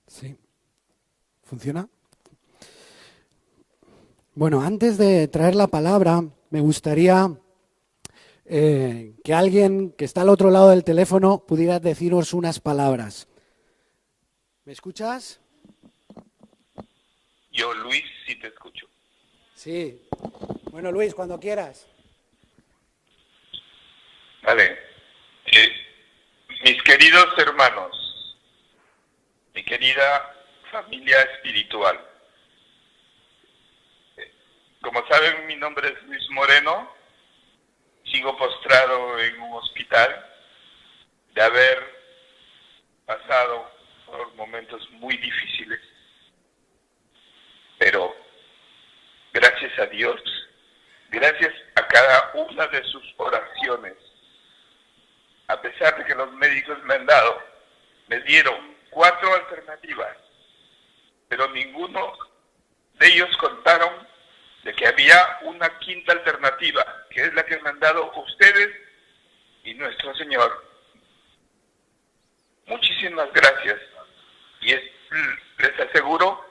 Sí. ¿Funciona? Bueno, antes de traer la palabra, me gustaría que alguien que está al otro lado del teléfono pudiera deciros unas palabras. ¿Me escuchas? Yo, Luis, sí te escucho. Sí. Bueno, Luis, cuando quieras. Vale. Mis queridos hermanos, mi querida familia espiritual, como saben, mi nombre es Luis Moreno, sigo postrado en un hospital de haber pasado por momentos muy difíciles, pero gracias a Dios, gracias a cada una de sus oraciones, a pesar de que los médicos me dieron 4 alternativas, pero ninguno de ellos contaron de que había una 5ª alternativa, que es la que me han dado ustedes y nuestro Señor. Muchísimas gracias, y les aseguro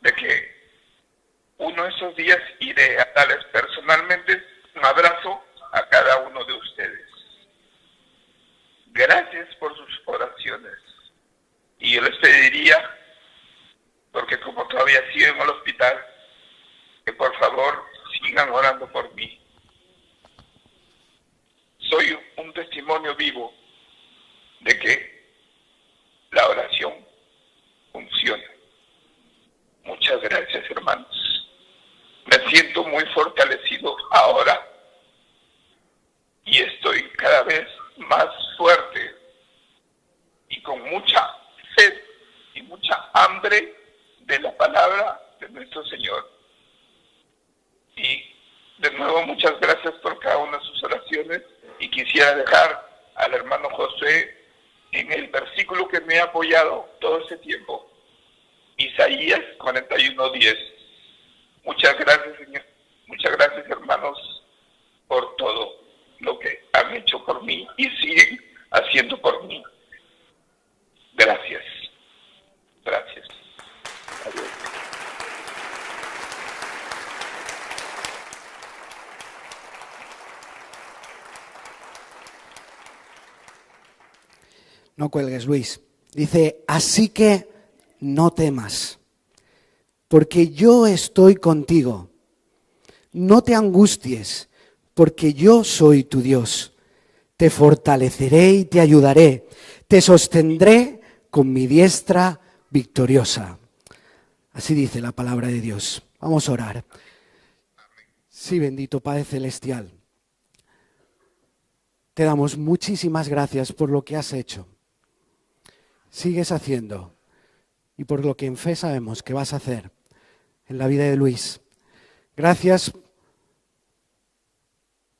de que uno de esos días iré a darles personalmente un abrazo a cada uno de ustedes. Gracias por sus oraciones. Y yo les pediría, porque como todavía sigo en el hospital, que por favor sigan orando por mí. Soy un testimonio vivo de que la oración funciona. Muchas gracias, hermanos. Me siento muy fortalecido ahora y estoy cada vez más fuerte y con mucha sed y mucha hambre de la palabra de nuestro Señor. Y de nuevo muchas gracias por cada una de sus oraciones, y quisiera dejar al hermano José en el versículo que me ha apoyado todo ese tiempo, Isaías 41:10. Muchas gracias, Señor. Muchas gracias, hermanos, por todo lo que han hecho por mí y siguen haciendo por mí. Gracias. Gracias. Adiós. No cuelgues, Luis. Dice, así que no temas, porque yo estoy contigo. No te angusties, porque yo soy tu Dios. Te fortaleceré y te ayudaré. Te sostendré con mi diestra victoriosa. Así dice la palabra de Dios. Vamos a orar. Sí, bendito Padre Celestial. Te damos muchísimas gracias por lo que has hecho. Sigues haciendo y por lo que en fe sabemos que vas a hacer en la vida de Luis. Gracias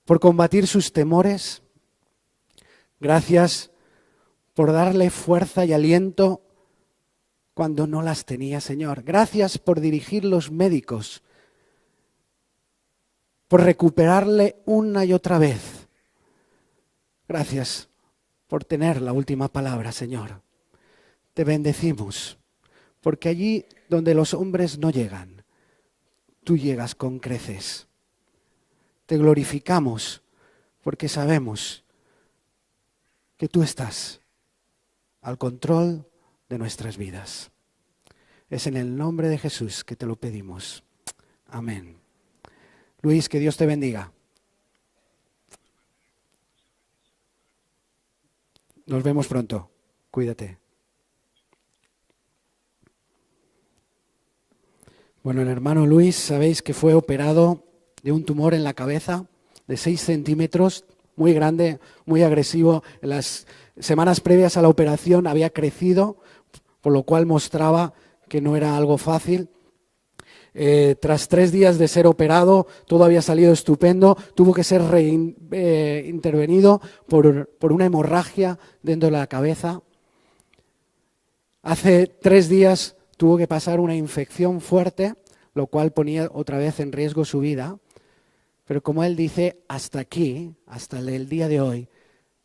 por combatir sus temores. Gracias por darle fuerza y aliento cuando no las tenía, Señor. Gracias por dirigir los médicos, por recuperarle una y otra vez. Gracias por tener la última palabra, Señor. Te bendecimos, porque allí donde los hombres no llegan, tú llegas con creces. Te glorificamos, porque sabemos que tú estás al control de nuestras vidas. Es en el nombre de Jesús que te lo pedimos. Amén. Luis, que Dios te bendiga. Nos vemos pronto. Cuídate. Bueno, el hermano Luis, sabéis que fue operado de un tumor en la cabeza de 6 centímetros, muy grande, muy agresivo. En las semanas previas a la operación había crecido, por lo cual mostraba que no era algo fácil. Tras 3 días de ser operado, todo había salido estupendo. Tuvo que ser intervenido por una hemorragia dentro de la cabeza. Hace 3 días tuvo que pasar una infección fuerte, lo cual ponía otra vez en riesgo su vida. Pero como él dice, hasta aquí, hasta el día de hoy,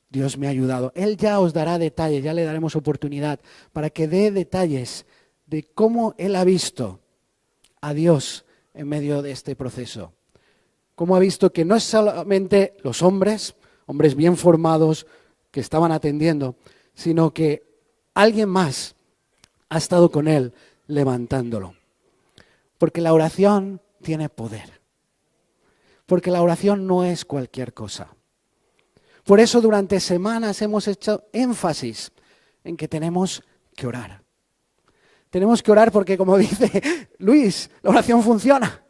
Dios me ha ayudado. Él ya os dará detalles, ya le daremos oportunidad para que dé detalles de cómo él ha visto a Dios en medio de este proceso. Cómo ha visto que no es solamente los hombres bien formados que estaban atendiendo, sino que alguien más ha estado con él levantándolo. Porque la oración tiene poder. Porque la oración no es cualquier cosa. Por eso durante semanas hemos hecho énfasis en que tenemos que orar. Tenemos que orar porque, como dice Luis, la oración funciona.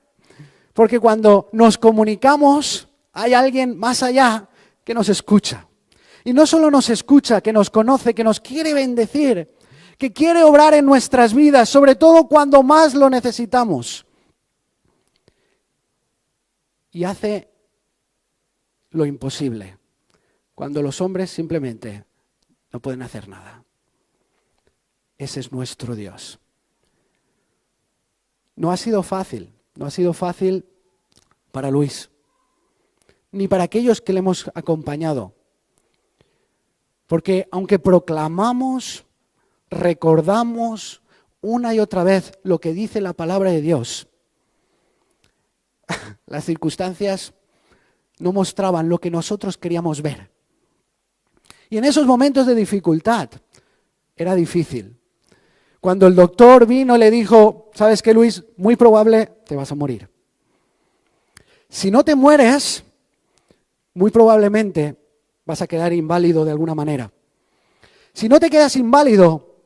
Porque cuando nos comunicamos, hay alguien más allá que nos escucha. Y no solo nos escucha, que nos conoce, que nos quiere bendecir, que quiere obrar en nuestras vidas, sobre todo cuando más lo necesitamos. Y hace lo imposible, cuando los hombres simplemente no pueden hacer nada. Ese es nuestro Dios. No ha sido fácil para Luis, ni para aquellos que le hemos acompañado. Porque aunque proclamamos, recordamos una y otra vez lo que dice la palabra de Dios, las circunstancias no mostraban lo que nosotros queríamos ver. Y en esos momentos de dificultad era difícil. Cuando el doctor vino y le dijo, ¿sabes qué, Luis? Muy probable te vas a morir. Si no te mueres, muy probablemente vas a quedar inválido de alguna manera. Si no te quedas inválido,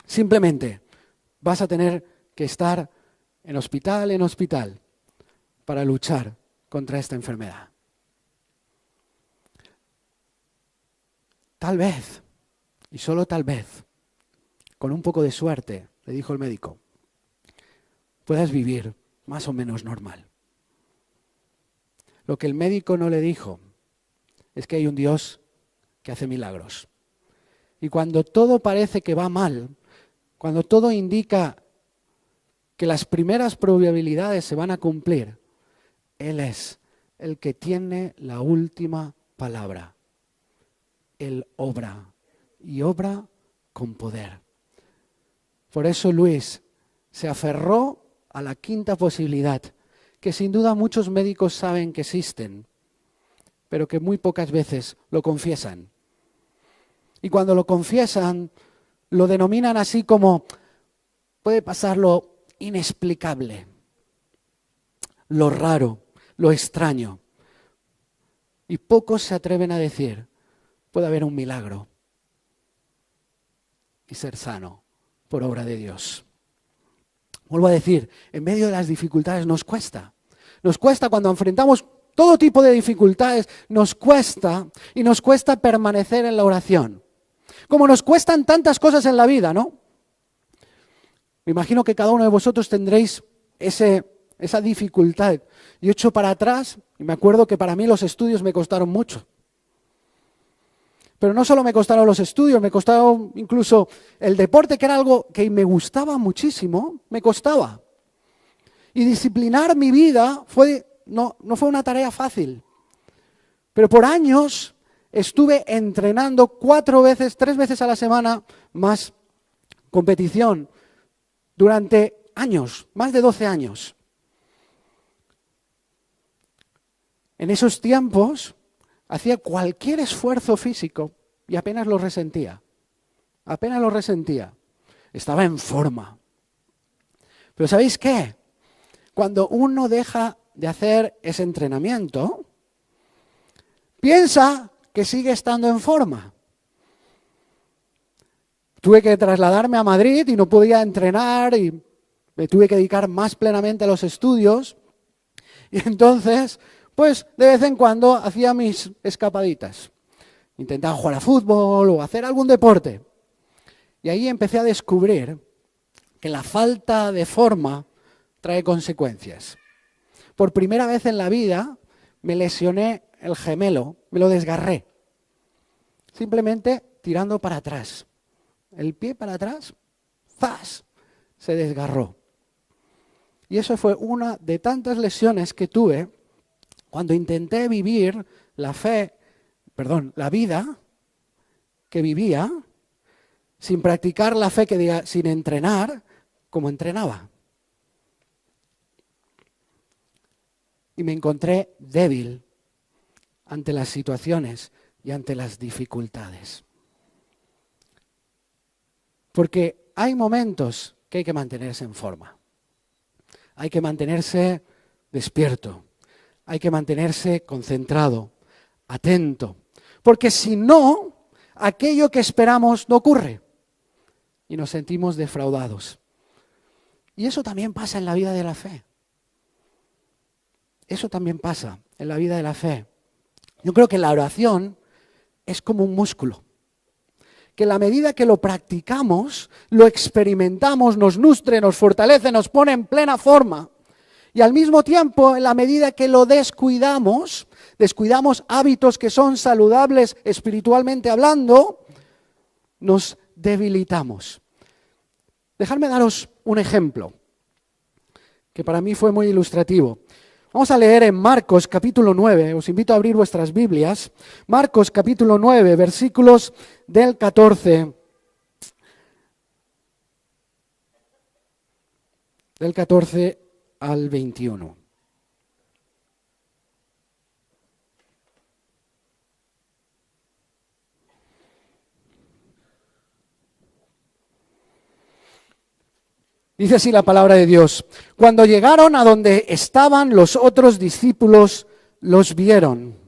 simplemente vas a tener que estar en hospital para luchar contra esta enfermedad. Tal vez, y solo tal vez, con un poco de suerte, le dijo el médico, puedas vivir más o menos normal. Lo que el médico no le dijo es que hay un Dios que hace milagros. Y cuando todo parece que va mal, cuando todo indica que las primeras probabilidades se van a cumplir, Él es el que tiene la última palabra. Él obra y obra con poder. Por eso Luis se aferró a la quinta posibilidad, que sin duda muchos médicos saben que existen, pero que muy pocas veces lo confiesan. Y cuando lo confiesan, lo denominan así como, puede pasar lo inexplicable, lo raro, lo extraño. Y pocos se atreven a decir, puede haber un milagro y ser sano por obra de Dios. Vuelvo a decir, en medio de las dificultades nos cuesta. Nos cuesta cuando enfrentamos todo tipo de dificultades, nos cuesta y nos cuesta permanecer en la oración. Como nos cuestan tantas cosas en la vida, ¿no? Me imagino que cada uno de vosotros tendréis esa dificultad. Yo echo para atrás y me acuerdo que para mí los estudios me costaron mucho. Pero no solo me costaron los estudios, me costaron incluso el deporte, que era algo que me gustaba muchísimo, me costaba. Y disciplinar mi vida no fue una tarea fácil. Pero por años estuve entrenando 3 veces a la semana más competición durante años, más de 12 años. En esos tiempos hacía cualquier esfuerzo físico y apenas lo resentía. Estaba en forma. Pero ¿sabéis qué? Cuando uno deja de hacer ese entrenamiento, piensa que sigue estando en forma. Tuve que trasladarme a Madrid y no podía entrenar y me tuve que dedicar más plenamente a los estudios. Y entonces, pues de vez en cuando hacía mis escapaditas. Intentaba jugar a fútbol o hacer algún deporte. Y ahí empecé a descubrir que la falta de forma trae consecuencias. Por primera vez en la vida me lesioné el gemelo, me lo desgarré. Simplemente tirando para atrás. El pie para atrás, ¡zas!, se desgarró. Y eso fue una de tantas lesiones que tuve cuando intenté vivir la vida que vivía, sin practicar la fe, sin entrenar, cómo entrenaba. Y me encontré débil ante las situaciones y ante las dificultades. Porque hay momentos que hay que mantenerse en forma. Hay que mantenerse despierto. Hay que mantenerse concentrado, atento. Porque si no, aquello que esperamos no ocurre. Y nos sentimos defraudados. Y eso también pasa en la vida de la fe. Eso también pasa en la vida de la fe. Yo creo que la oración es como un músculo. Que en la medida que lo practicamos, lo experimentamos, nos nutre, nos fortalece, nos pone en plena forma. Y al mismo tiempo, en la medida que lo descuidamos hábitos que son saludables espiritualmente hablando, nos debilitamos. Dejadme daros un ejemplo, que para mí fue muy ilustrativo. Vamos a leer en Marcos capítulo 9, os invito a abrir vuestras Biblias. Marcos capítulo 9, versículos del 14 al 21. Dice así la palabra de Dios. Cuando llegaron a donde estaban los otros discípulos, los vieron.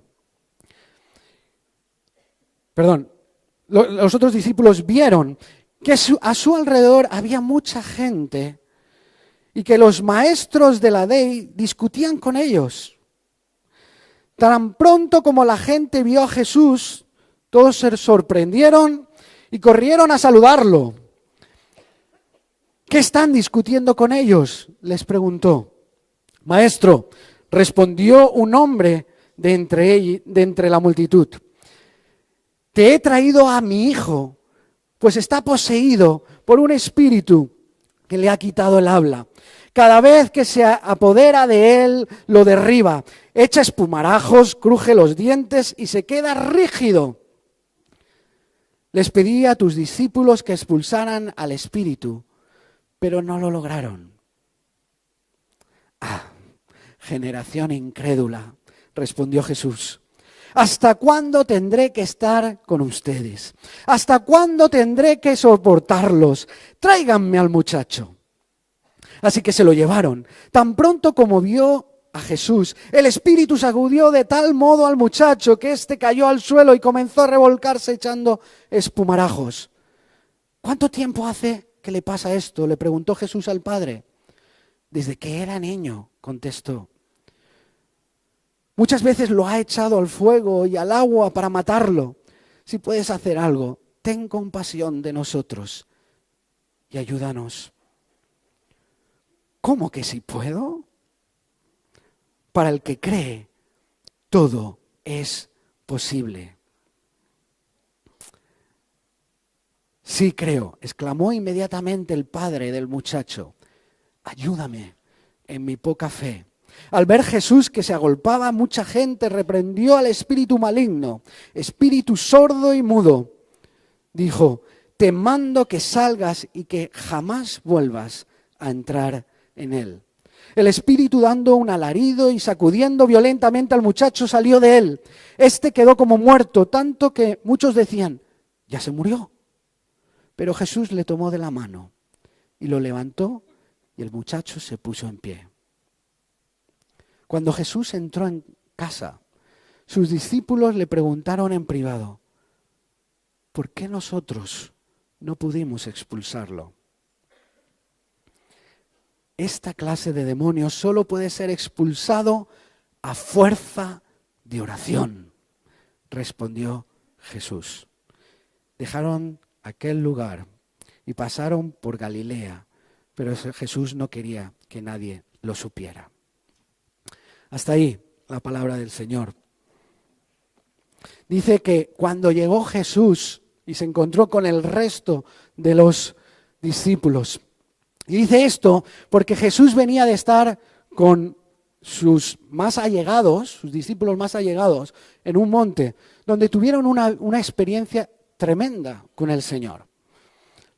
Los otros discípulos vieron que a su alrededor había mucha gente y que los maestros de la ley discutían con ellos. Tan pronto como la gente vio a Jesús, todos se sorprendieron y corrieron a saludarlo. ¿Qué están discutiendo con ellos?, les preguntó. Maestro, respondió un hombre de entre la multitud. Te he traído a mi hijo, pues está poseído por un espíritu que le ha quitado el habla. Cada vez que se apodera de él, lo derriba, echa espumarajos, cruje los dientes y se queda rígido. Les pedí a tus discípulos que expulsaran al espíritu, pero no lo lograron. Generación incrédula, respondió Jesús. ¿Hasta cuándo tendré que estar con ustedes? ¿Hasta cuándo tendré que soportarlos? Tráiganme al muchacho. Así que se lo llevaron. Tan pronto como vio a Jesús, el espíritu sacudió de tal modo al muchacho que éste cayó al suelo y comenzó a revolcarse echando espumarajos. ¿Cuánto tiempo hace que le pasa esto?, le preguntó Jesús al padre. Desde que era niño, contestó. Muchas veces lo ha echado al fuego y al agua para matarlo. Si puedes hacer algo, ten compasión de nosotros y ayúdanos. ¿Cómo que si puedo? Para el que cree, todo es posible. Sí creo, exclamó inmediatamente el padre del muchacho. Ayúdame en mi poca fe. Al ver Jesús que se agolpaba a mucha gente, reprendió al espíritu maligno, espíritu sordo y mudo. Dijo, te mando que salgas y que jamás vuelvas a entrar en él. El espíritu, dando un alarido y sacudiendo violentamente al muchacho, salió de él. Este quedó como muerto, tanto que muchos decían, ya se murió. Pero Jesús le tomó de la mano y lo levantó y el muchacho se puso en pie. Cuando Jesús entró en casa, sus discípulos le preguntaron en privado, ¿por qué nosotros no pudimos expulsarlo? Esta clase de demonios solo puede ser expulsado a fuerza de oración, respondió Jesús. Dejaron aquel lugar y pasaron por Galilea, pero Jesús no quería que nadie lo supiera. Hasta ahí la palabra del Señor. Dice que cuando llegó Jesús y se encontró con el resto de los discípulos, y dice esto porque Jesús venía de estar con sus más allegados, sus discípulos más allegados, en un monte, donde tuvieron una experiencia tremenda con el Señor.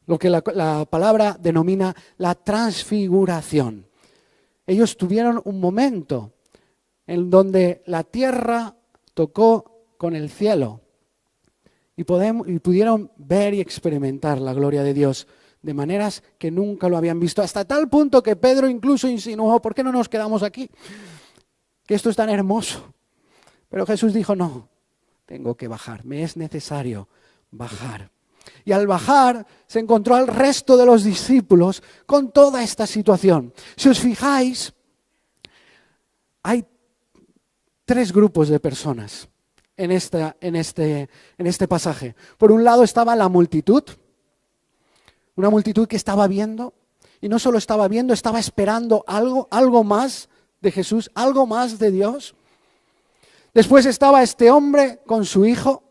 lo que la palabra denomina la transfiguración. Ellos tuvieron un momento en donde la tierra tocó con el cielo y pudieron ver y experimentar la gloria de Dios de maneras que nunca lo habían visto, hasta tal punto que Pedro incluso insinuó, ¿por qué no nos quedamos aquí? Que esto es tan hermoso. Pero Jesús dijo, no, tengo que bajar, me es necesario bajar. Y al bajar se encontró al resto de los discípulos con toda esta situación. Si os fijáis, hay 3 grupos de personas en este pasaje. Por un lado estaba la multitud, una multitud que estaba viendo, y no solo estaba viendo, estaba esperando algo más de Jesús, algo más de Dios. Después estaba este hombre con su hijo,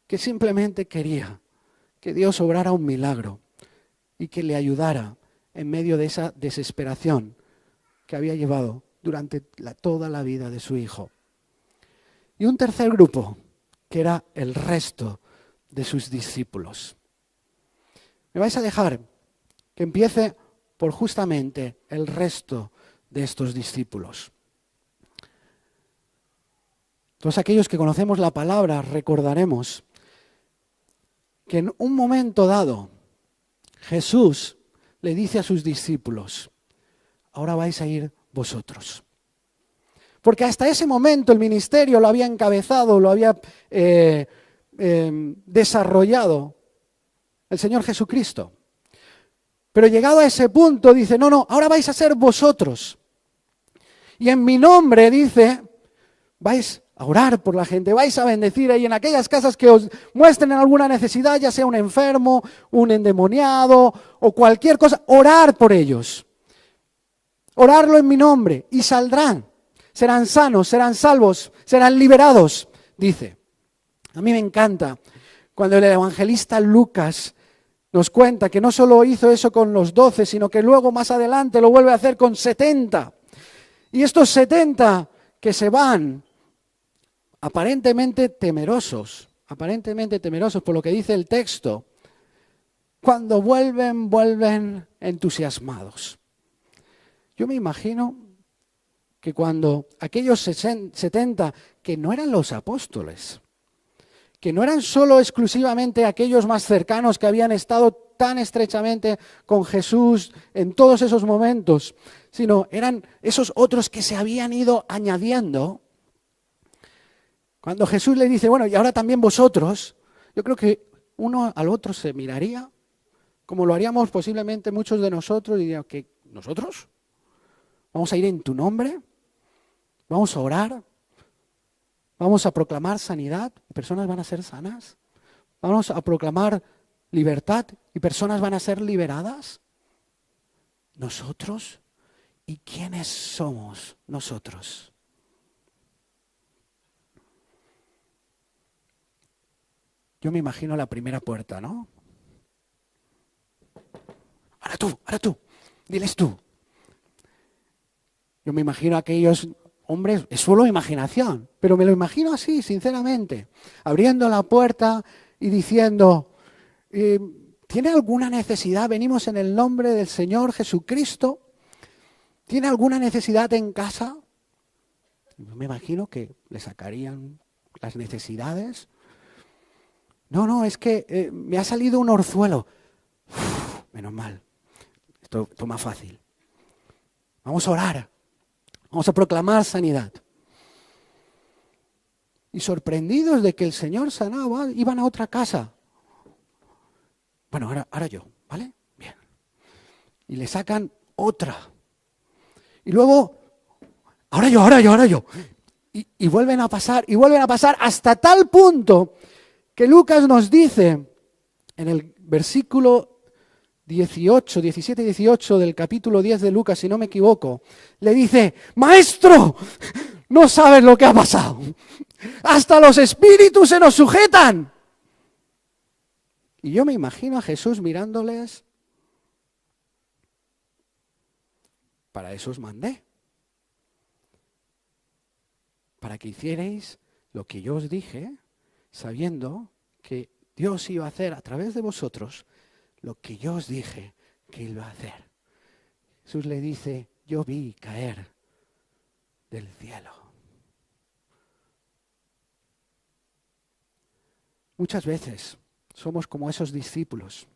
que simplemente quería que Dios obrara un milagro y que le ayudara en medio de esa desesperación que había llevado durante toda la vida de su hijo. Y un tercer grupo, que era el resto de sus discípulos. Me vais a dejar que empiece por justamente el resto de estos discípulos. Todos aquellos que conocemos la palabra recordaremos que en un momento dado Jesús le dice a sus discípulos, ahora vais a ir vosotros. Porque hasta ese momento el ministerio lo había encabezado, lo había desarrollado el Señor Jesucristo. Pero llegado a ese punto dice, no, ahora vais a ser vosotros. Y en mi nombre dice, vais a orar por la gente, vais a bendecir ahí en aquellas casas que os muestren alguna necesidad, ya sea un enfermo, un endemoniado o cualquier cosa, orar por ellos. Orarlo en mi nombre y saldrán, serán sanos, serán salvos, serán liberados, dice. A mí me encanta cuando el evangelista Lucas nos cuenta que no solo hizo eso con los 12, sino que luego más adelante lo vuelve a hacer con 70. Y estos 70 que se van, aparentemente temerosos por lo que dice el texto, cuando vuelven entusiasmados. Yo me imagino que cuando aquellos 70, que no eran los apóstoles, que no eran solo exclusivamente aquellos más cercanos que habían estado tan estrechamente con Jesús en todos esos momentos, sino eran esos otros que se habían ido añadiendo. Cuando Jesús le dice, bueno, y ahora también vosotros, yo creo que uno al otro se miraría, como lo haríamos posiblemente muchos de nosotros, y dirían, ¿qué? ¿Nosotros? ¿Vamos a ir en tu nombre? ¿Vamos a orar? ¿Vamos a proclamar sanidad y personas van a ser sanas? ¿Vamos a proclamar libertad y personas van a ser liberadas? ¿Nosotros? ¿Y quiénes somos nosotros? Yo me imagino la primera puerta, ¿no? Ahora tú, diles tú. Yo me imagino a aquellos hombres, es solo imaginación, pero me lo imagino así, sinceramente, abriendo la puerta y diciendo, ¿tiene alguna necesidad? Venimos en el nombre del Señor Jesucristo. ¿Tiene alguna necesidad en casa? Me imagino que le sacarían las necesidades. No, es que me ha salido un orzuelo. Uf, menos mal, esto más fácil. Vamos a orar. Vamos a proclamar sanidad. Y sorprendidos de que el Señor sanaba, iban a otra casa. Bueno, ahora yo, ¿vale? Bien. Y le sacan otra. Y luego, ahora yo. Y vuelven a pasar, hasta tal punto que Lucas nos dice, en el versículo 17 y 18 del capítulo 10 de Lucas, si no me equivoco, le dice, Maestro, no sabes lo que ha pasado. Hasta los espíritus se nos sujetan. Y yo me imagino a Jesús mirándoles, para eso os mandé, para que hicierais lo que yo os dije, sabiendo que Dios iba a hacer a través de vosotros lo que yo os dije que iba a hacer. Jesús le dice, yo vi caer del cielo. Muchas veces somos como esos discípulos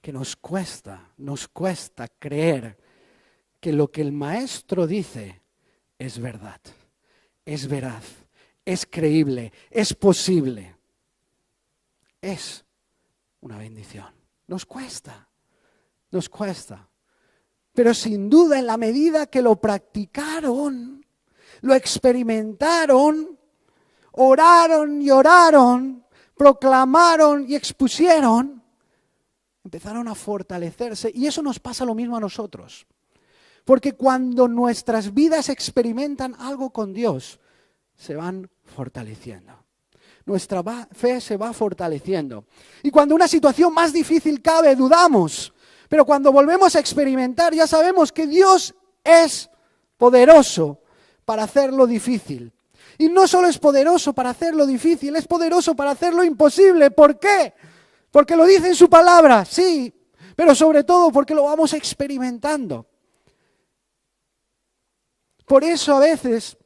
que nos cuesta creer que lo que el Maestro dice es verdad, es veraz, es creíble, es posible. Es una bendición. Nos cuesta. Pero sin duda en la medida que lo practicaron, lo experimentaron, oraron y oraron, proclamaron y expusieron, empezaron a fortalecerse. Y eso nos pasa lo mismo a nosotros. Porque cuando nuestras vidas experimentan algo con Dios, se van fortaleciendo. Nuestra fe se va fortaleciendo. Y cuando una situación más difícil cabe, dudamos. Pero cuando volvemos a experimentar, ya sabemos que Dios es poderoso para hacerlo difícil. Y no solo es poderoso para hacerlo difícil, es poderoso para hacerlo imposible. ¿Por qué? Porque lo dice en su palabra, sí, pero sobre todo porque lo vamos experimentando. Por eso a veces,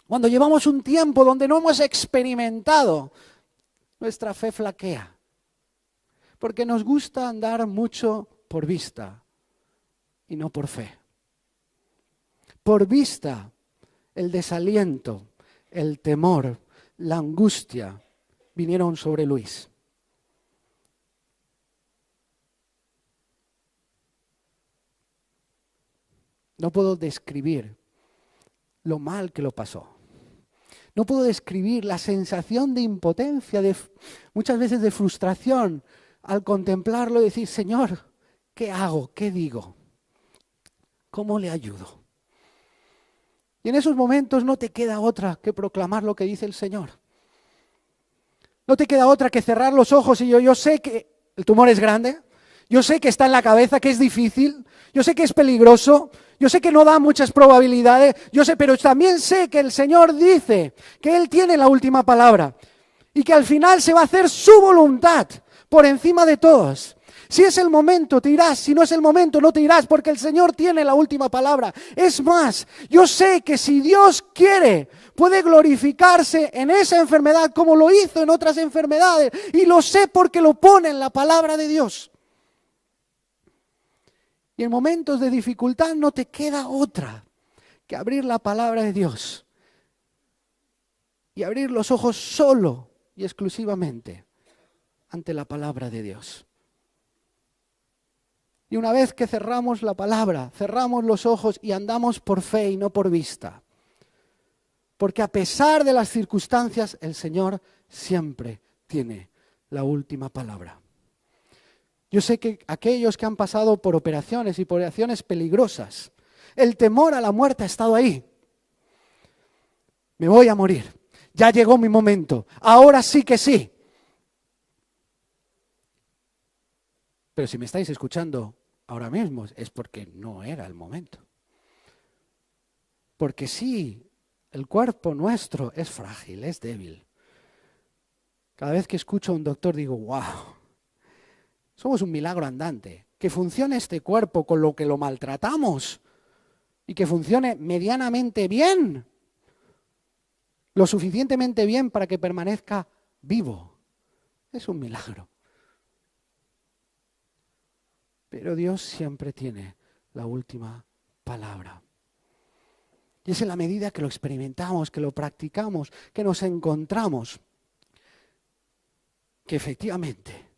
cuando llevamos un tiempo donde no hemos experimentado, nuestra fe flaquea. Porque nos gusta andar mucho por vista y no por fe. Por vista, el desaliento, el temor, la angustia vinieron sobre Luis. No puedo describir lo mal que lo pasó. No puedo describir la sensación de impotencia, muchas veces de frustración, al contemplarlo y decir, Señor, ¿qué hago? ¿Qué digo? ¿Cómo le ayudo? Y en esos momentos no te queda otra que proclamar lo que dice el Señor. No te queda otra que cerrar los ojos y yo sé que el tumor es grande, yo sé que está en la cabeza, que es difícil, yo sé que es peligroso, yo sé que no da muchas probabilidades, pero también sé que el Señor dice que Él tiene la última palabra y que al final se va a hacer su voluntad por encima de todos. Si es el momento, te irás. Si no es el momento, no te irás, porque el Señor tiene la última palabra. Es más, yo sé que si Dios quiere, puede glorificarse en esa enfermedad como lo hizo en otras enfermedades. Y lo sé porque lo pone en la palabra de Dios. Y en momentos de dificultad no te queda otra que abrir la palabra de Dios. Y abrir los ojos solo y exclusivamente ante la palabra de Dios. Y una vez que cerramos la palabra, cerramos los ojos y andamos por fe y no por vista. Porque a pesar de las circunstancias, el Señor siempre tiene la última palabra. Yo sé que aquellos que han pasado por operaciones y por operaciones peligrosas, el temor a la muerte ha estado ahí. Me voy a morir. Ya llegó mi momento. Ahora sí que sí. Pero si me estáis escuchando ahora mismo es porque no era el momento. Porque sí, el cuerpo nuestro es frágil, es débil. Cada vez que escucho a un doctor digo, wow, somos un milagro andante. Que funcione este cuerpo con lo que lo maltratamos y que funcione medianamente bien, lo suficientemente bien para que permanezca vivo. Es un milagro. Pero Dios siempre tiene la última palabra. Y es en la medida que lo experimentamos, que lo practicamos, que nos encontramos, que efectivamente,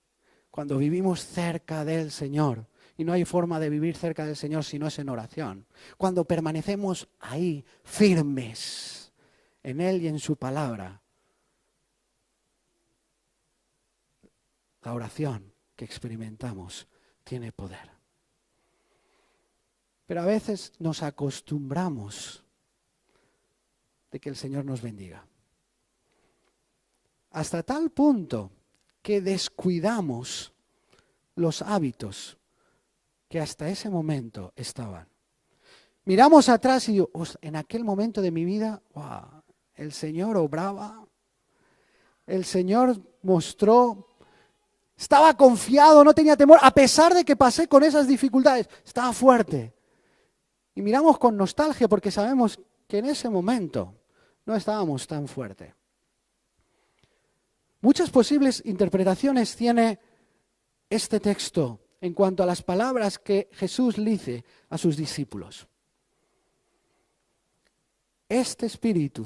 cuando vivimos cerca del Señor, y no hay forma de vivir cerca del Señor si no es en oración, cuando permanecemos ahí firmes en Él y en su palabra, la oración que experimentamos tiene poder. Pero a veces nos acostumbramos de que el Señor nos bendiga. Hasta tal punto que descuidamos los hábitos que hasta ese momento estaban. Miramos atrás y digo, en aquel momento de mi vida, wow, el Señor obraba el Señor mostró, estaba confiado, no tenía temor, a pesar de que pasé con esas dificultades, estaba fuerte. Y miramos con nostalgia porque sabemos que en ese momento no estábamos tan fuertes. Muchas posibles interpretaciones tiene este texto en cuanto a las palabras que Jesús le dice a sus discípulos. Este espíritu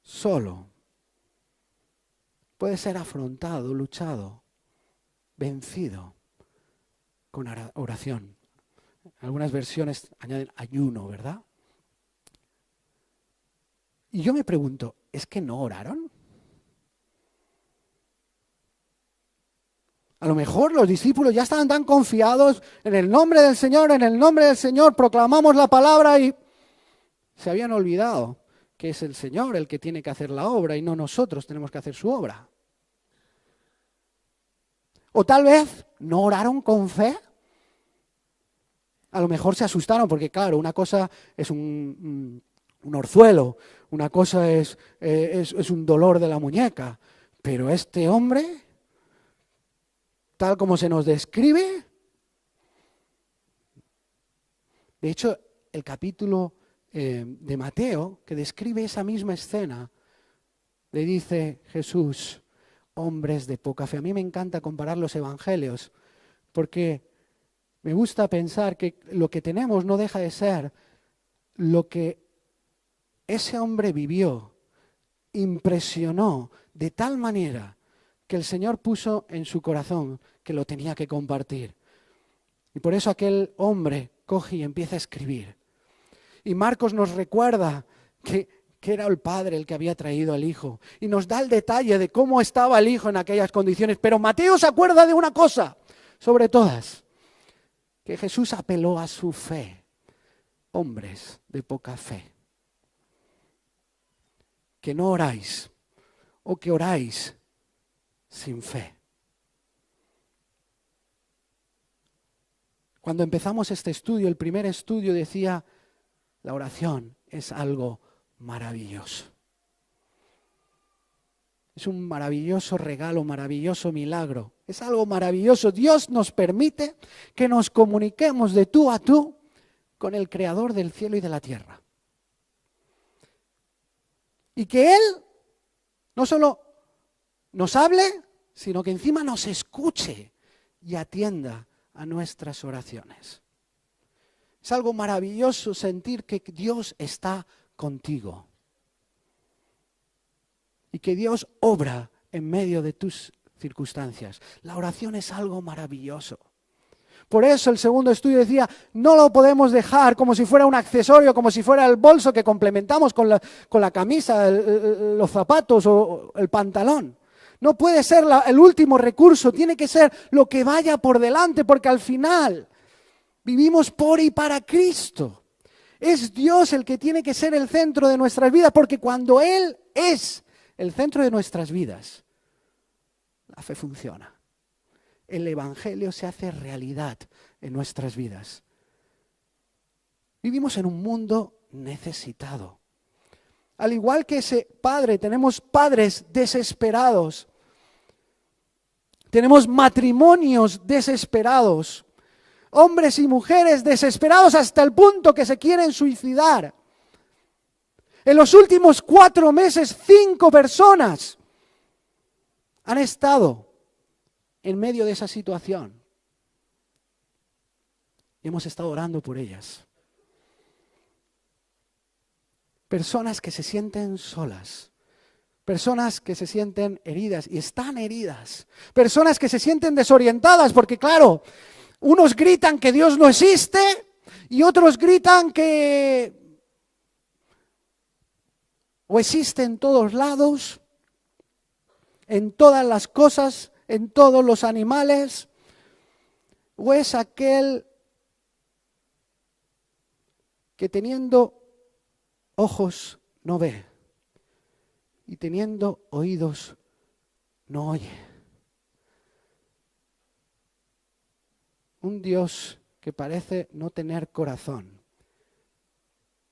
solo puede ser afrontado, luchado, vencido con oración. Algunas versiones añaden ayuno, ¿verdad? Y yo me pregunto, ¿es que no oraron? A lo mejor los discípulos ya estaban tan confiados en el nombre del Señor, proclamamos la palabra y se habían olvidado que es el Señor el que tiene que hacer la obra y no nosotros tenemos que hacer su obra. O tal vez no oraron con fe. A lo mejor se asustaron porque, claro, una cosa es un orzuelo, una cosa es un dolor de la muñeca, pero este hombre, tal como se nos describe, de hecho, el capítulo de Mateo, que describe esa misma escena, le dice Jesús, hombres de poca fe. A mí me encanta comparar los evangelios, porque me gusta pensar que lo que tenemos no deja de ser lo que ese hombre vivió, impresionó de tal manera que el Señor puso en su corazón que lo tenía que compartir. Y por eso aquel hombre coge y empieza a escribir. Y Marcos nos recuerda que era el padre el que había traído al hijo. Y nos da el detalle de cómo estaba el hijo en aquellas condiciones. Pero Mateo se acuerda de una cosa, sobre todas, que Jesús apeló a su fe. Hombres de poca fe. Que no oráis o que oráis sin fe. Cuando empezamos este estudio, el primer estudio decía, la oración es algo maravilloso. Es un maravilloso regalo, maravilloso milagro. Es algo maravilloso. Dios nos permite que nos comuniquemos de tú a tú con el Creador del cielo y de la tierra. Y que Él no solo nos hable, sino que encima nos escuche y atienda a nuestras oraciones. Es algo maravilloso sentir que Dios está contigo y que Dios obra en medio de tus circunstancias. La oración es algo maravilloso. Por eso el segundo estudio decía, no lo podemos dejar como si fuera un accesorio, como si fuera el bolso que complementamos con la camisa, los zapatos o el pantalón. No puede ser el último recurso, tiene que ser lo que vaya por delante, porque al final vivimos por y para Cristo. Es Dios el que tiene que ser el centro de nuestras vidas, porque cuando Él es el centro de nuestras vidas, la fe funciona. El Evangelio se hace realidad en nuestras vidas. Vivimos en un mundo necesitado. Al igual que ese padre, tenemos padres desesperados. Tenemos matrimonios desesperados. Hombres y mujeres desesperados hasta el punto que se quieren suicidar. En los últimos 4 meses, 5 personas han estado en medio de esa situación. Y hemos estado orando por ellas. Personas que se sienten solas. Personas que se sienten heridas y están heridas. Personas que se sienten desorientadas porque, claro, unos gritan que Dios no existe y otros gritan que o existe en todos lados, en todas las cosas, en todos los animales, o es aquel que teniendo ojos no ve y teniendo oídos no oye. Un Dios que parece no tener corazón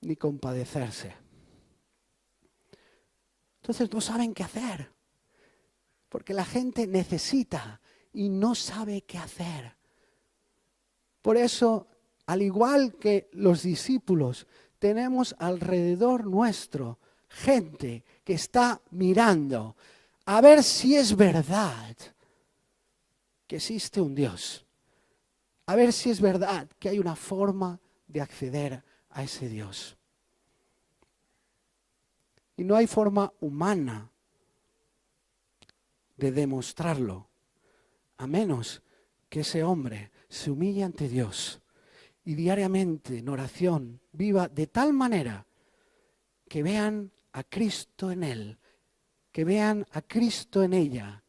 ni compadecerse. Entonces no saben qué hacer. Porque la gente necesita y no sabe qué hacer. Por eso, al igual que los discípulos, tenemos alrededor nuestro gente que está mirando a ver si es verdad que existe un Dios. A ver si es verdad que hay una forma de acceder a ese Dios. Y no hay forma humana de demostrarlo, a menos que ese hombre se humille ante Dios y diariamente en oración viva de tal manera que vean a Cristo en él, que vean a Cristo en ella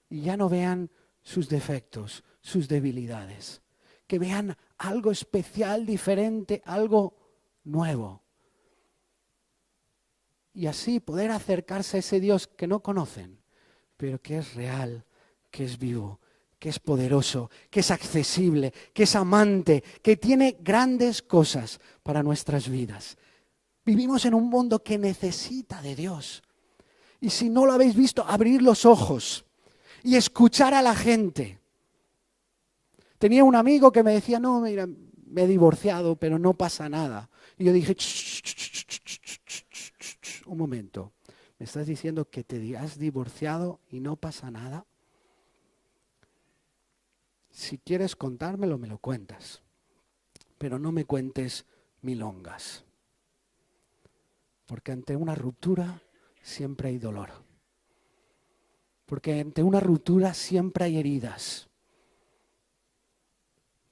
y ya no vean sus defectos, sus debilidades, que vean algo especial, diferente, algo nuevo. Y así poder acercarse a ese Dios que no conocen, pero que es real, que es vivo, que es poderoso, que es accesible, que es amante, que tiene grandes cosas para nuestras vidas. Vivimos en un mundo que necesita de Dios. Y si no lo habéis visto, abrir los ojos y escuchar a la gente. Tenía un amigo que me decía, no, mira, me he divorciado, pero no pasa nada. Y yo dije, un momento, ¿me estás diciendo que te has divorciado y no pasa nada? Si quieres contármelo, me lo cuentas, pero no me cuentes milongas. Porque ante una ruptura siempre hay dolor. Porque ante una ruptura siempre hay heridas.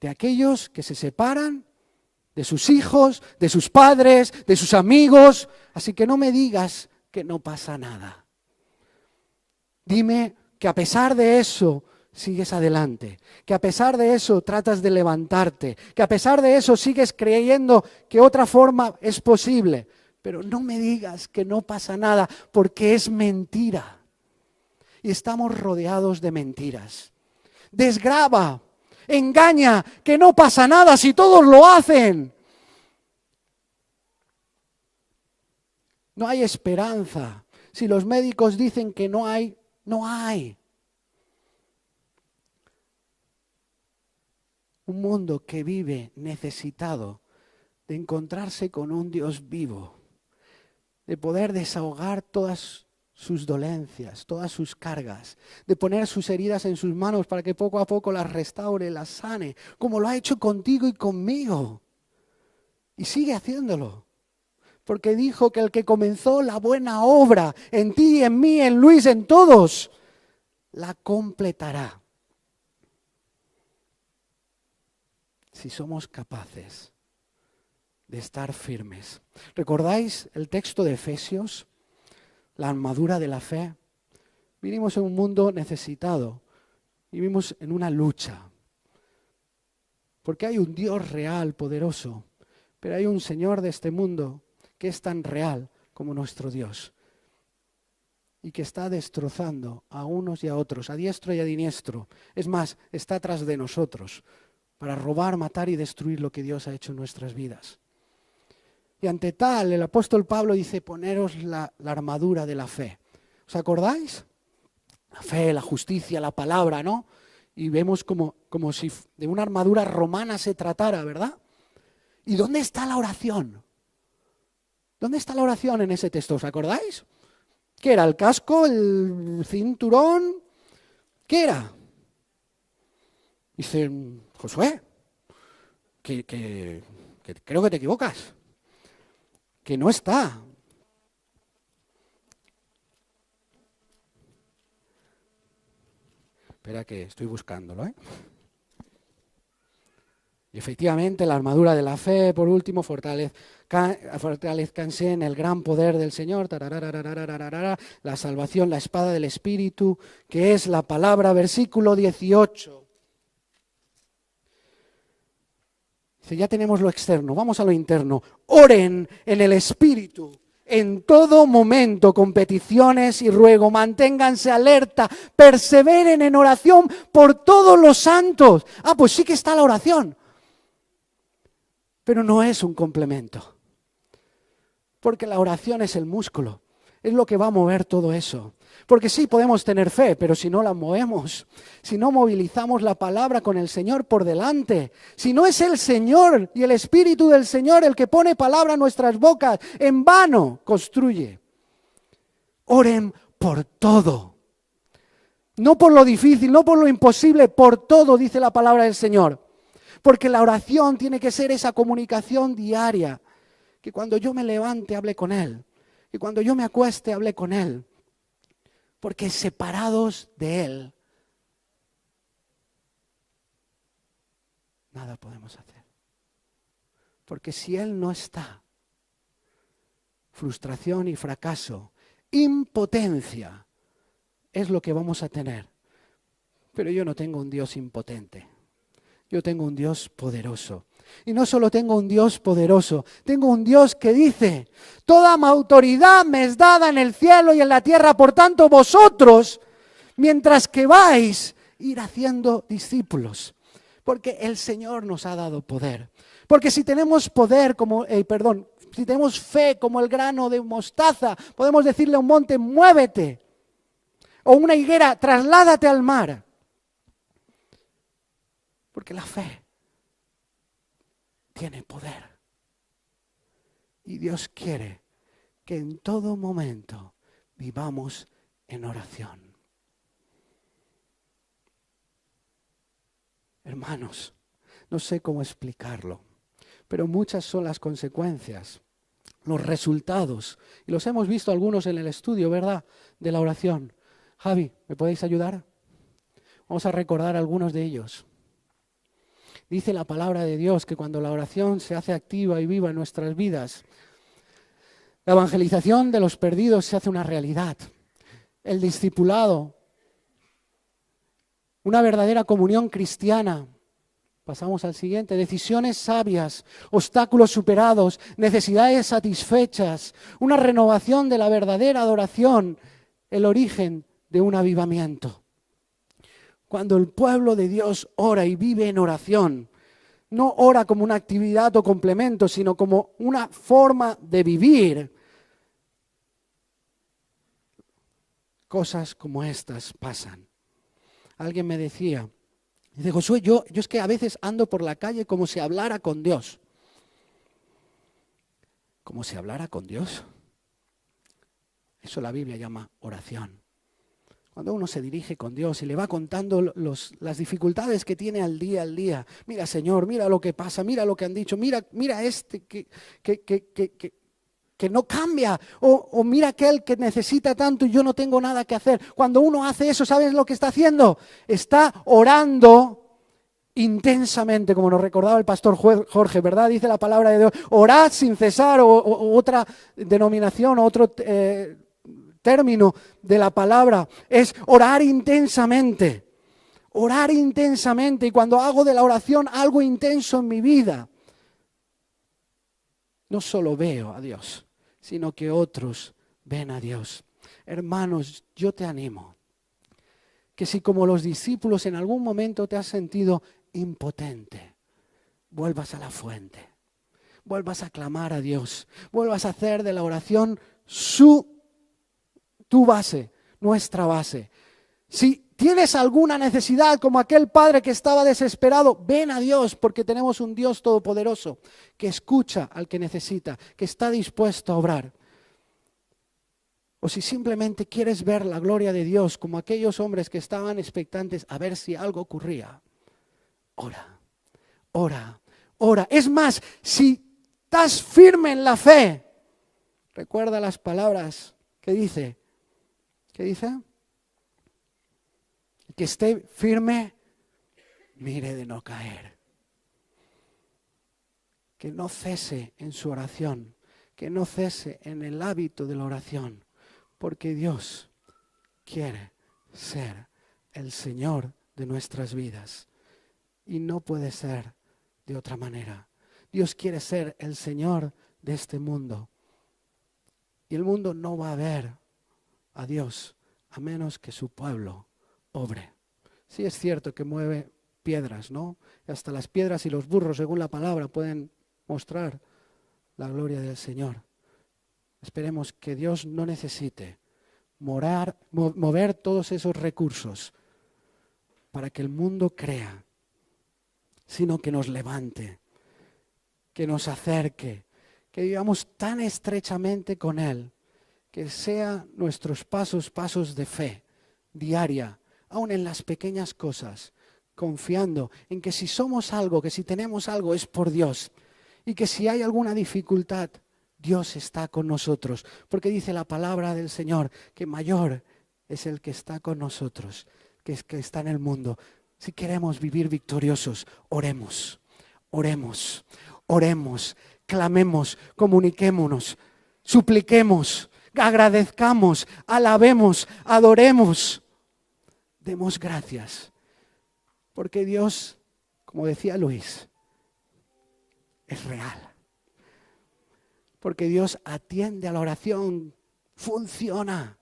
De aquellos que se separan, de sus hijos, de sus padres, de sus amigos. Así que no me digas que no pasa nada. Dime que a pesar de eso sigues adelante, que a pesar de eso tratas de levantarte, que a pesar de eso sigues creyendo que otra forma es posible. Pero no me digas que no pasa nada, porque es mentira. Y estamos rodeados de mentiras. Desgrava, engaña, que no pasa nada si todos lo hacen. No hay esperanza. Si los médicos dicen que no hay, no hay. Un mundo que vive necesitado de encontrarse con un Dios vivo, de poder desahogar todas sus dolencias, todas sus cargas, de poner sus heridas en sus manos para que poco a poco las restaure, las sane, como lo ha hecho contigo y conmigo. Y sigue haciéndolo. Porque dijo que el que comenzó la buena obra en ti, en mí, en Luis, en todos, la completará. Si somos capaces de estar firmes. ¿Recordáis el texto de Efesios? La armadura de la fe. Vivimos en un mundo necesitado. Vivimos en una lucha. Porque hay un Dios real, poderoso. Pero hay un Señor de este mundo que es tan real como nuestro Dios. Y que está destrozando a unos y a otros, a diestro y a siniestro. Es más, está tras de nosotros para robar, matar y destruir lo que Dios ha hecho en nuestras vidas. Y ante tal, el apóstol Pablo dice, poneros la armadura de la fe. ¿Os acordáis? La fe, la justicia, la palabra, ¿no? Y vemos como si de una armadura romana se tratara, ¿verdad? ¿Y dónde está la oración? ¿Dónde está la oración en ese texto? ¿Os acordáis? ¿Qué era? ¿El casco? ¿El cinturón? ¿Qué era? Dice, Josué, que creo que te equivocas. Que no está. Espera que estoy buscándolo, ¿eh? Y efectivamente la armadura de la fe, por último, fortalezcanse en el gran poder del Señor, la salvación, la espada del Espíritu, que es la palabra, versículo 18. Dice, ya tenemos lo externo, vamos a lo interno. Oren en el Espíritu, en todo momento, con peticiones y ruego. Manténganse alerta, perseveren en oración por todos los santos. Ah, pues sí que está la oración. Pero no es un complemento. Porque la oración es el músculo, es lo que va a mover todo eso. Porque sí podemos tener fe, pero si no la movemos, si no movilizamos la palabra con el Señor por delante, si no es el Señor y el Espíritu del Señor el que pone palabra en nuestras bocas, en vano construye. Oren por todo. No por lo difícil, no por lo imposible, por todo, dice la palabra del Señor. Porque la oración tiene que ser esa comunicación diaria. Que cuando yo me levante, hable con Él. Que cuando yo me acueste, hable con Él. Porque separados de Él, nada podemos hacer. Porque si Él no está, frustración y fracaso, impotencia, es lo que vamos a tener. Pero yo no tengo un Dios impotente. Yo tengo un Dios poderoso. Y no solo tengo un Dios poderoso, tengo un Dios que dice, toda mi autoridad me es dada en el cielo y en la tierra, por tanto vosotros, mientras que vais, ir haciendo discípulos. Porque el Señor nos ha dado poder. Porque si tenemos poder si tenemos fe como el grano de mostaza, podemos decirle a un monte, muévete. O una higuera, trasládate al mar. Porque la fe tiene poder. Y Dios quiere que en todo momento vivamos en oración. Hermanos, no sé cómo explicarlo, pero muchas son las consecuencias, los resultados. Y los hemos visto algunos en el estudio, ¿verdad?, de la oración. Javi, ¿me podéis ayudar? Vamos a recordar algunos de ellos. Dice la palabra de Dios que cuando la oración se hace activa y viva en nuestras vidas, la evangelización de los perdidos se hace una realidad. El discipulado, una verdadera comunión cristiana. Pasamos al siguiente. Decisiones sabias, obstáculos superados, necesidades satisfechas, una renovación de la verdadera adoración, el origen de un avivamiento. Cuando el pueblo de Dios ora y vive en oración, no ora como una actividad o complemento, sino como una forma de vivir, cosas como estas pasan. Alguien me decía, dice, Josué, yo es que a veces ando por la calle como si hablara con Dios. ¿Como si hablara con Dios? Eso la Biblia llama oración. Cuando uno se dirige con Dios y le va contando las dificultades que tiene al día. Mira, Señor, mira lo que pasa, mira lo que han dicho, mira que no cambia. O mira aquel que necesita tanto y yo no tengo nada que hacer. Cuando uno hace eso, ¿sabes lo que está haciendo? Está orando intensamente, como nos recordaba el pastor Jorge, ¿verdad? Dice la palabra de Dios, orad sin cesar, o otra denominación, o otro término de la palabra es orar intensamente. Orar intensamente. Y cuando hago de la oración algo intenso en mi vida, no solo veo a Dios, sino que otros ven a Dios. Hermanos, yo te animo que si como los discípulos en algún momento te has sentido impotente, vuelvas a la fuente, vuelvas a clamar a Dios, vuelvas a hacer de la oración tu base, nuestra base. Si tienes alguna necesidad como aquel padre que estaba desesperado, ven a Dios porque tenemos un Dios todopoderoso que escucha al que necesita, que está dispuesto a obrar. O si simplemente quieres ver la gloria de Dios como aquellos hombres que estaban expectantes a ver si algo ocurría, ora, ora, ora. Es más, si estás firme en la fe, recuerda las palabras que dice. ¿Qué dice? Que esté firme, mire de no caer. Que no cese en su oración, que no cese en el hábito de la oración, porque Dios quiere ser el Señor de nuestras vidas y no puede ser de otra manera. Dios quiere ser el Señor de este mundo y el mundo no va a ver a Dios a menos que su pueblo obre. Sí es cierto que mueve piedras, ¿no? Hasta las piedras y los burros, según la palabra, pueden mostrar la gloria del Señor. Esperemos que Dios no necesite mover todos esos recursos para que el mundo crea, sino que nos levante, que nos acerque, que vivamos tan estrechamente con Él, que sean nuestros pasos de fe diaria, aun en las pequeñas cosas, confiando en que si somos algo, que si tenemos algo es por Dios, y que si hay alguna dificultad, Dios está con nosotros, porque dice la palabra del Señor que mayor es el que está con nosotros, que es que está en el mundo. Si queremos vivir victoriosos, oremos, oremos, oremos, clamemos, comuniquémonos, supliquemos, agradezcamos, alabemos, adoremos, demos gracias, porque Dios, como decía Luis, es real. Porque Dios atiende a la oración, funciona.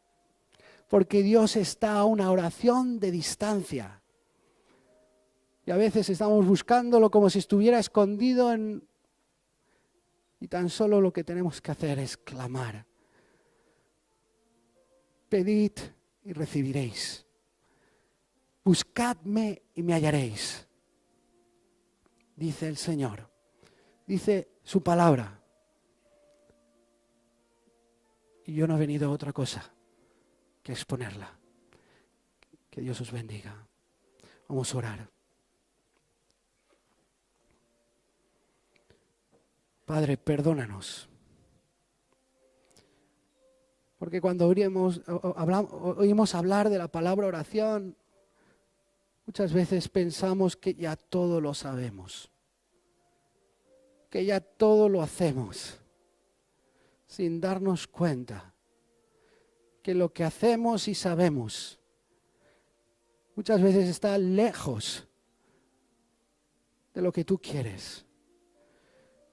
Porque Dios está a una oración de distancia. Y a veces estamos buscándolo como si estuviera escondido y tan solo lo que tenemos que hacer es clamar. Pedid y recibiréis. Buscadme y me hallaréis. Dice el Señor. Dice su palabra. Y yo no he venido a otra cosa que exponerla. Que Dios os bendiga. Vamos a orar. Padre, perdónanos. Porque cuando oímos hablar de la palabra oración, muchas veces pensamos que ya todo lo sabemos. Que ya todo lo hacemos. Sin darnos cuenta que lo que hacemos y sabemos muchas veces está lejos de lo que tú quieres.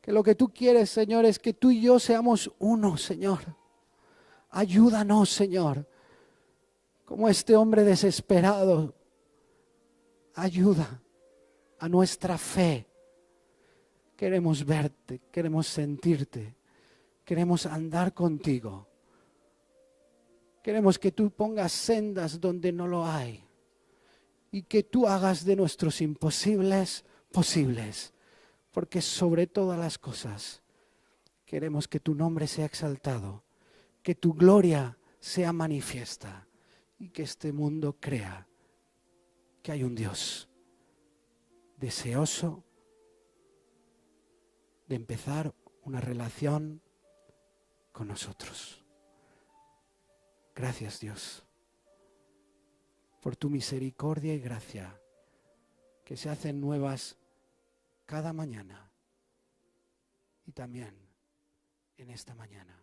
Que lo que tú quieres, Señor, es que tú y yo seamos uno, Señor. Ayúdanos, Señor. Como este hombre desesperado, ayuda a nuestra fe. Queremos verte, queremos sentirte. Queremos andar contigo. Queremos que tú pongas sendas donde no lo hay. Y que tú hagas de nuestros imposibles posibles. Porque sobre todas las cosas queremos que tu nombre sea exaltado. Que tu gloria sea manifiesta. Y que este mundo crea que hay un Dios deseoso de empezar una relación con nosotros. Gracias, Dios, por tu misericordia y gracia que se hacen nuevas cada mañana y también en esta mañana.